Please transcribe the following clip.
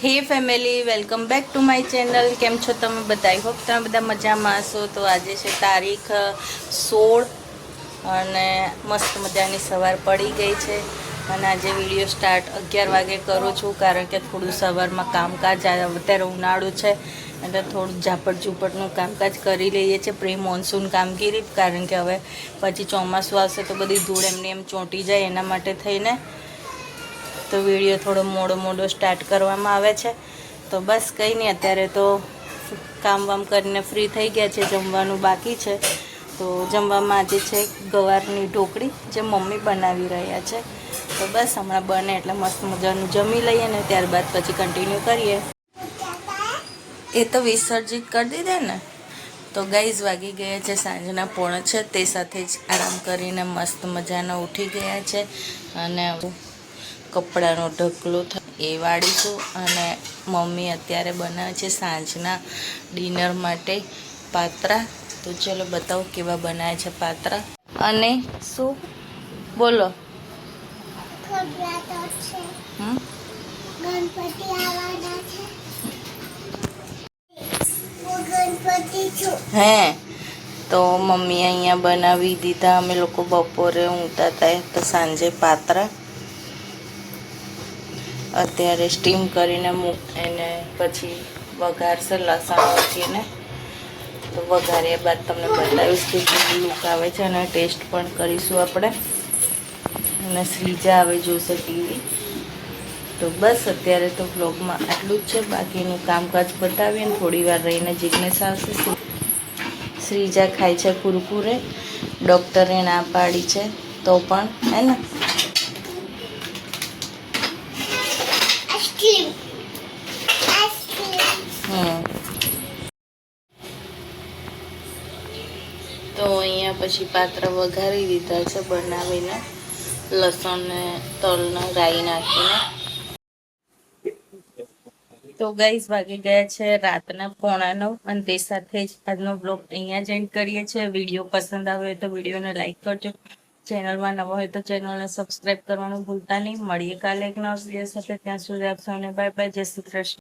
હે family, welcome back to my channel. કેમ છો તમે બધા? આઈ હોપ તમે બધા મજામાં હશો. તો આજે છે તારીખ 16 અને મસ્ત મજાની સવાર પડી ગઈ છે. અને આજે વિડીયો સ્ટાર્ટ 11 વાગે કરું છું, કારણ કે થોડું સવારમાં કામકાજ, અત્યારે ઉનાળું છે એટલે થોડું ઝાપટ ઝૂપટનું કામકાજ કરી લઈએ છીએ, પ્રી મોન્સૂન કામગીરી. કારણ કે હવે પછી ચોમાસું આવશે તો બધી ધૂળ એમને એમ ચોંટી જાય, એના માટે થઈને તો વિડીયો થોડો મોડો સ્ટાર્ટ કરવામાં આવે છે. તો બસ કંઈ નહીં, અત્યારે તો કામ વામ કરીને ફ્રી થઈ ગયા છે. જમવાનું બાકી છે, તો જમવામાં આજે છે ગવારની ઢોકળી, જે મમ્મી બનાવી રહ્યા છે. તો બસ હમણાં બને એટલે મસ્ત મજાનું જમી લઈએ ને ત્યારબાદ પછી કન્ટિન્યુ કરીએ. એ તો વિસર્જિત કરી દીધે ને. તો ગાઈઝ વાગી ગયા છે સાંજના 6:45. તે સાથે જ આરામ કરીને મસ્ત મજાના ઉઠી ગયા છે. અને કપડાનો ઢગલો થાય એ વાળીશું. અને મમ્મી અત્યારે બનાવે છે સાંજના ડિનર માટે પાત્રા. તો ચલો બતાવો કેવા બનાવે છે પાત્રા. અને શું બોલો? હે તો મમ્મી અહીંયા બનાવી દીધા. અમે લોકો બપોરે ઊંઘતા હતા તો સાંજે પાત્રા અત્યારે સ્ટીમ કરીને એને પછી વઘારશે લસણ મૂકીને. તો વઘાર્યા બાદ તમને બતાવીશ કે કેવું લુક આવે છે, અને ટેસ્ટ પણ કરીશું આપણે. અને શ્રીજા આવે જોશે ટીવી. તો બસ અત્યારે તો વ્લોગમાં આટલું જ છે. બાકીનું કામકાજ બતાવીએ ને થોડી વાર રહીને જિજ્ઞેસ આવશે. શ્રીજા ખાય છે કુરકુરે. ડૉક્ટરે ના પાડી છે તો પણ હે ને. તો અહીંયા પછી પાત્રા વઘારી દીધા છે બનાવીને, લસણ ને તલને રાઈ નાખીને. તો ગાઈઝ વાગી ગયા છે રાતના 8:45. અને તે સાથે જ આજનો બ્લોગ અહીંયા જ એન્ડ કરીએ છીએ. વિડીયો પસંદ આવ્યો હોય તો વિડીયોને લાઈક કરજો. ચેનલમાં નવા હોય તો ચેનલને સબસ્ક્રાઈબ કરવાનું ભૂલતા નહીં. મળીએ કાલે એક નવા વિડીયો સાથે. ત્યાં સુધી આપ સૌને બાય બાય. જય શ્રી કૃષ્ણ.